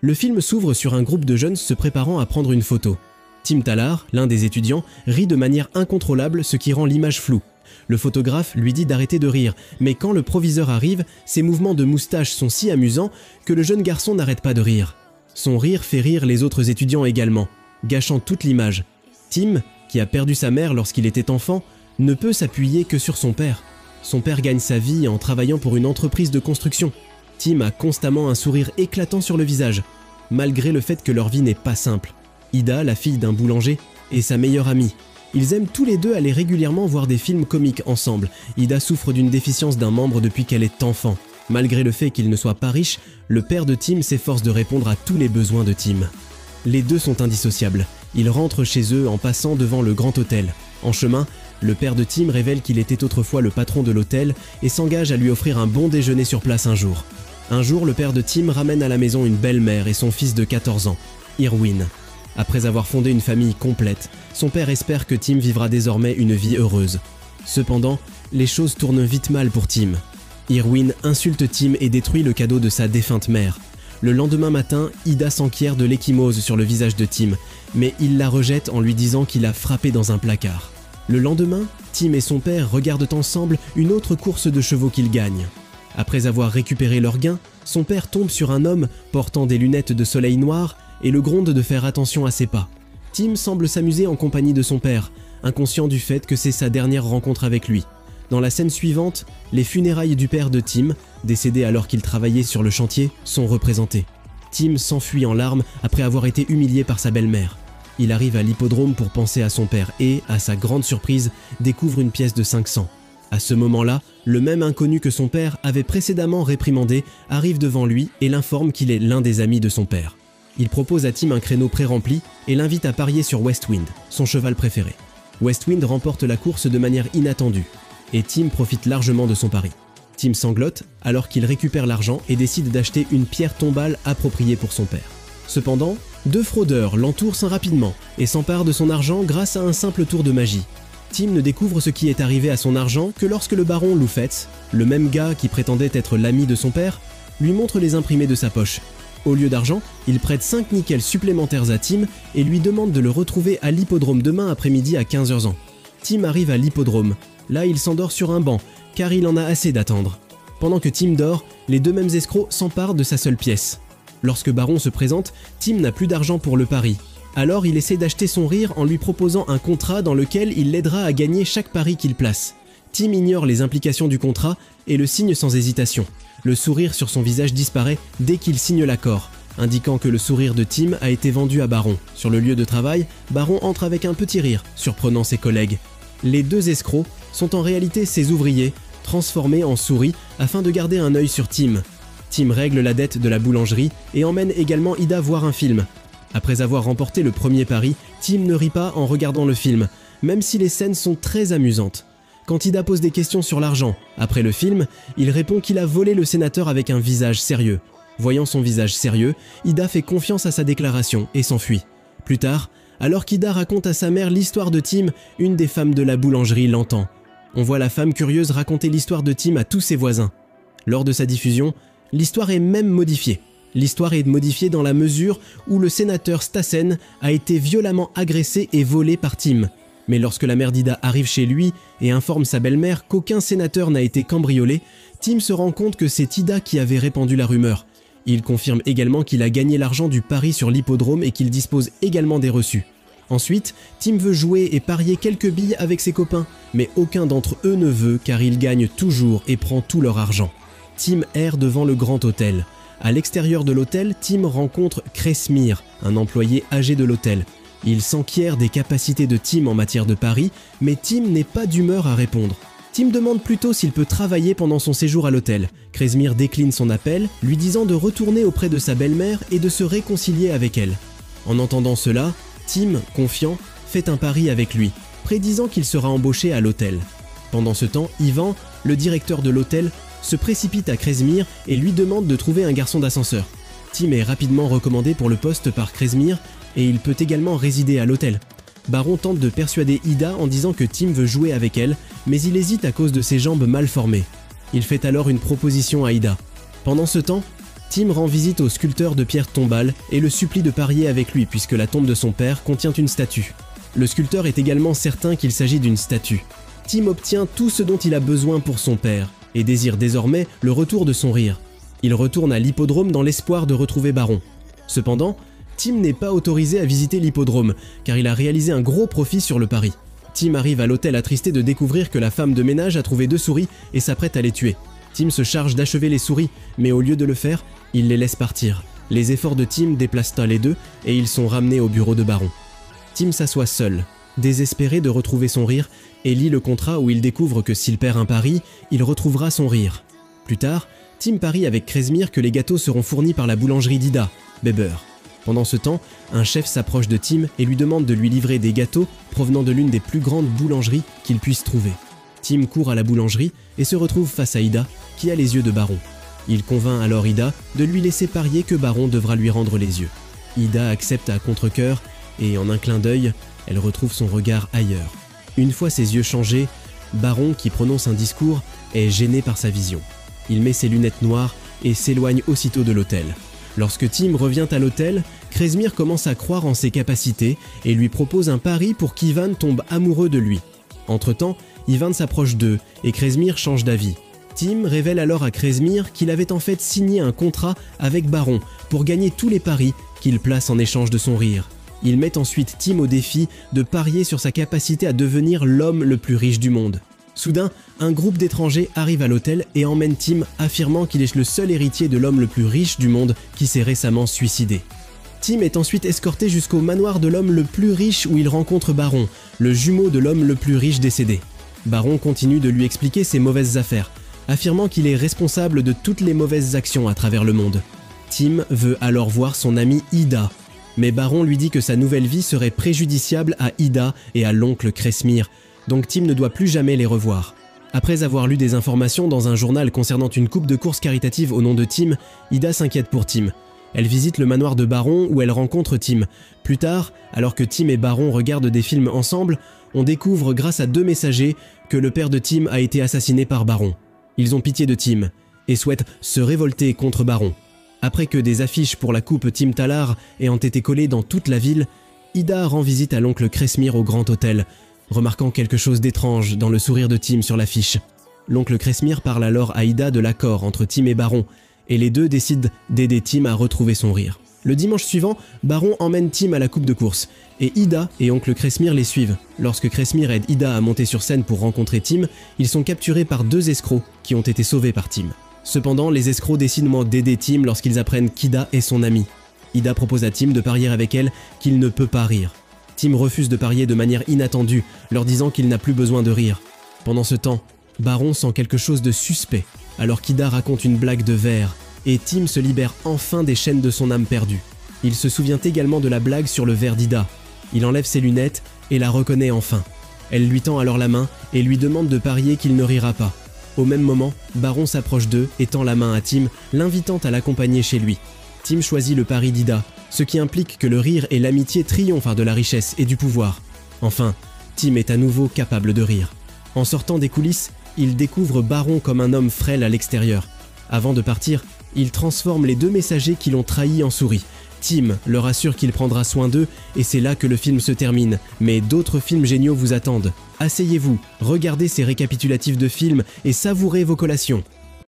Le film s'ouvre sur un groupe de jeunes se préparant à prendre une photo. Tim Tallard, l'un des étudiants, rit de manière incontrôlable, ce qui rend l'image floue. Le photographe lui dit d'arrêter de rire, mais quand le proviseur arrive, ses mouvements de moustache sont si amusants que le jeune garçon n'arrête pas de rire. Son rire fait rire les autres étudiants également, gâchant toute l'image. Tim, qui a perdu sa mère lorsqu'il était enfant, ne peut s'appuyer que sur son père. Son père gagne sa vie en travaillant pour une entreprise de construction. Tim a constamment un sourire éclatant sur le visage, malgré le fait que leur vie n'est pas simple. Ida, la fille d'un boulanger, est sa meilleure amie. Ils aiment tous les deux aller régulièrement voir des films comiques ensemble. Ida souffre d'une déficience d'un membre depuis qu'elle est enfant. Malgré le fait qu'il ne soit pas riche, le père de Tim s'efforce de répondre à tous les besoins de Tim. Les deux sont indissociables. Ils rentrent chez eux en passant devant le grand hôtel. En chemin, le père de Tim révèle qu'il était autrefois le patron de l'hôtel et s'engage à lui offrir un bon déjeuner sur place un jour. Un jour, le père de Tim ramène à la maison une belle-mère et son fils de 14 ans, Irwin. Après avoir fondé une famille complète, son père espère que Tim vivra désormais une vie heureuse. Cependant, les choses tournent vite mal pour Tim. Irwin insulte Tim et détruit le cadeau de sa défunte mère. Le lendemain matin, Ida s'enquiert de l'ecchymose sur le visage de Tim, mais il la rejette en lui disant qu'il a frappé dans un placard. Le lendemain, Tim et son père regardent ensemble une autre course de chevaux qu'ils gagnent. Après avoir récupéré leur gain, son père tombe sur un homme portant des lunettes de soleil noires et le gronde de faire attention à ses pas. Tim semble s'amuser en compagnie de son père, inconscient du fait que c'est sa dernière rencontre avec lui. Dans la scène suivante, les funérailles du père de Tim, décédé alors qu'il travaillait sur le chantier, sont représentées. Tim s'enfuit en larmes après avoir été humilié par sa belle-mère. Il arrive à l'hippodrome pour penser à son père et, à sa grande surprise, découvre une pièce de 500. À ce moment-là, le même inconnu que son père avait précédemment réprimandé arrive devant lui et l'informe qu'il est l'un des amis de son père. Il propose à Tim un créneau pré-rempli et l'invite à parier sur Westwind, son cheval préféré. Westwind remporte la course de manière inattendue et Tim profite largement de son pari. Tim sanglote alors qu'il récupère l'argent et décide d'acheter une pierre tombale appropriée pour son père. Cependant, deux fraudeurs l'entourent rapidement et s'emparent de son argent grâce à un simple tour de magie. Tim ne découvre ce qui est arrivé à son argent que lorsque le baron Loufetz, le même gars qui prétendait être l'ami de son père, lui montre les imprimés de sa poche. Au lieu d'argent, il prête 5 nickels supplémentaires à Tim et lui demande de le retrouver à l'hippodrome demain après-midi à 15h. Tim arrive à l'hippodrome. Là, il s'endort sur un banc, car il en a assez d'attendre. Pendant que Tim dort, les deux mêmes escrocs s'emparent de sa seule pièce. Lorsque Baron se présente, Tim n'a plus d'argent pour le pari. Alors il essaie d'acheter son rire en lui proposant un contrat dans lequel il l'aidera à gagner chaque pari qu'il place. Tim ignore les implications du contrat et le signe sans hésitation. Le sourire sur son visage disparaît dès qu'il signe l'accord, indiquant que le sourire de Tim a été vendu à Baron. Sur le lieu de travail, Baron entre avec un petit rire, surprenant ses collègues. Les deux escrocs sont en réalité ses ouvriers, transformés en souris afin de garder un œil sur Tim. Tim règle la dette de la boulangerie et emmène également Ida voir un film. Après avoir remporté le premier pari, Tim ne rit pas en regardant le film, même si les scènes sont très amusantes. Quand Ida pose des questions sur l'argent, après le film, il répond qu'il a volé le sénateur avec un visage sérieux. Voyant son visage sérieux, Ida fait confiance à sa déclaration et s'enfuit. Plus tard, alors qu'Ida raconte à sa mère l'histoire de Tim, une des femmes de la boulangerie l'entend. On voit la femme curieuse raconter l'histoire de Tim à tous ses voisins. Lors de sa diffusion, l'histoire est même modifiée. L'histoire est modifiée dans la mesure où le sénateur Stassen a été violemment agressé et volé par Tim. Mais lorsque la mère d'Ida arrive chez lui et informe sa belle-mère qu'aucun sénateur n'a été cambriolé, Tim se rend compte que c'est Ida qui avait répandu la rumeur. Il confirme également qu'il a gagné l'argent du pari sur l'hippodrome et qu'il dispose également des reçus. Ensuite, Tim veut jouer et parier quelques billes avec ses copains, mais aucun d'entre eux ne veut car il gagne toujours et prend tout leur argent. Tim erre devant le grand hôtel. À l'extérieur de l'hôtel, Tim rencontre Kresmir, un employé âgé de l'hôtel. Il s'enquiert des capacités de Tim en matière de paris, mais Tim n'est pas d'humeur à répondre. Tim demande plutôt s'il peut travailler pendant son séjour à l'hôtel. Kresmir décline son appel, lui disant de retourner auprès de sa belle-mère et de se réconcilier avec elle. En entendant cela, Tim, confiant, fait un pari avec lui, prédisant qu'il sera embauché à l'hôtel. Pendant ce temps, Ivan, le directeur de l'hôtel, se précipite à Kresmir et lui demande de trouver un garçon d'ascenseur. Tim est rapidement recommandé pour le poste par Kresmir et il peut également résider à l'hôtel. Baron tente de persuader Ida en disant que Tim veut jouer avec elle, mais il hésite à cause de ses jambes mal formées. Il fait alors une proposition à Ida. Pendant ce temps, Tim rend visite au sculpteur de pierre tombale et le supplie de parier avec lui puisque la tombe de son père contient une statue. Le sculpteur est également certain qu'il s'agit d'une statue. Tim obtient tout ce dont il a besoin pour son père et désire désormais le retour de son rire. Il retourne à l'hippodrome dans l'espoir de retrouver Baron. Cependant, Tim n'est pas autorisé à visiter l'hippodrome car il a réalisé un gros profit sur le pari. Tim arrive à l'hôtel attristé de découvrir que la femme de ménage a trouvé 2 souris et s'apprête à les tuer. Tim se charge d'achever les souris, mais au lieu de le faire, il les laisse partir. Les efforts de Tim déplacent les deux et ils sont ramenés au bureau de Baron. Tim s'assoit seul, désespéré de retrouver son rire, et lit le contrat où il découvre que s'il perd un pari, il retrouvera son rire. Plus tard, Tim parie avec Krezmir que les gâteaux seront fournis par la boulangerie d'Ida, Beber. Pendant ce temps, un chef s'approche de Tim et lui demande de lui livrer des gâteaux provenant de l'une des plus grandes boulangeries qu'il puisse trouver. Tim court à la boulangerie et se retrouve face à Ida, qui a les yeux de Baron. Il convainc alors Ida de lui laisser parier que Baron devra lui rendre les yeux. Ida accepte à contre-cœur et en un clin d'œil, elle retrouve son regard ailleurs. Une fois ses yeux changés, Baron, qui prononce un discours, est gêné par sa vision. Il met ses lunettes noires et s'éloigne aussitôt de l'hôtel. Lorsque Tim revient à l'hôtel, Krezmir commence à croire en ses capacités et lui propose un pari pour qu'Ivan tombe amoureux de lui. Entre-temps, Ivan s'approche d'eux et Krezmir change d'avis. Tim révèle alors à Krezmir qu'il avait en fait signé un contrat avec Baron pour gagner tous les paris qu'il place en échange de son rire. Il met ensuite Tim au défi de parier sur sa capacité à devenir l'homme le plus riche du monde. Soudain, un groupe d'étrangers arrive à l'hôtel et emmène Tim, affirmant qu'il est le seul héritier de l'homme le plus riche du monde qui s'est récemment suicidé. Tim est ensuite escorté jusqu'au manoir de l'homme le plus riche où il rencontre Baron, le jumeau de l'homme le plus riche décédé. Baron continue de lui expliquer ses mauvaises affaires, affirmant qu'il est responsable de toutes les mauvaises actions à travers le monde. Tim veut alors voir son amie Ida, mais Baron lui dit que sa nouvelle vie serait préjudiciable à Ida et à l'oncle Krezmir, donc Tim ne doit plus jamais les revoir. Après avoir lu des informations dans un journal concernant une coupe de course caritative au nom de Tim, Ida s'inquiète pour Tim. Elle visite le manoir de Baron où elle rencontre Tim. Plus tard, alors que Tim et Baron regardent des films ensemble, on découvre grâce à 2 messagers que le père de Tim a été assassiné par Baron. Ils ont pitié de Tim et souhaitent se révolter contre Baron. Après que des affiches pour la coupe Tim Talar ayant été collées dans toute la ville, Ida rend visite à l'oncle Krezmir au Grand Hôtel, remarquant quelque chose d'étrange dans le sourire de Tim sur l'affiche. L'oncle Krezmir parle alors à Ida de l'accord entre Tim et Baron, et les deux décident d'aider Tim à retrouver son rire. Le dimanche suivant, Baron emmène Tim à la coupe de course, et Ida et oncle Krezmir les suivent. Lorsque Krezmir aide Ida à monter sur scène pour rencontrer Tim, ils sont capturés par 2 escrocs qui ont été sauvés par Tim. Cependant, les escrocs décident d'aider Tim lorsqu'ils apprennent qu'Ida est son amie. Ida propose à Tim de parier avec elle qu'il ne peut pas rire. Tim refuse de parier de manière inattendue, leur disant qu'il n'a plus besoin de rire. Pendant ce temps, Baron sent quelque chose de suspect, alors qu'Ida raconte une blague de verre, et Tim se libère enfin des chaînes de son âme perdue. Il se souvient également de la blague sur le verre d'Ida. Il enlève ses lunettes et la reconnaît enfin. Elle lui tend alors la main et lui demande de parier qu'il ne rira pas. Au même moment, Baron s'approche d'eux et tend la main à Tim, l'invitant à l'accompagner chez lui. Tim choisit le pari d'Ida, ce qui implique que le rire et l'amitié triomphent de la richesse et du pouvoir. Enfin, Tim est à nouveau capable de rire. En sortant des coulisses, il découvre Baron comme un homme frêle à l'extérieur. Avant de partir, il transforme les 2 messagers qui l'ont trahi en souris. Tim leur assure qu'il prendra soin d'eux et c'est là que le film se termine. Mais d'autres films géniaux vous attendent. Asseyez-vous, regardez ces récapitulatifs de films et savourez vos collations.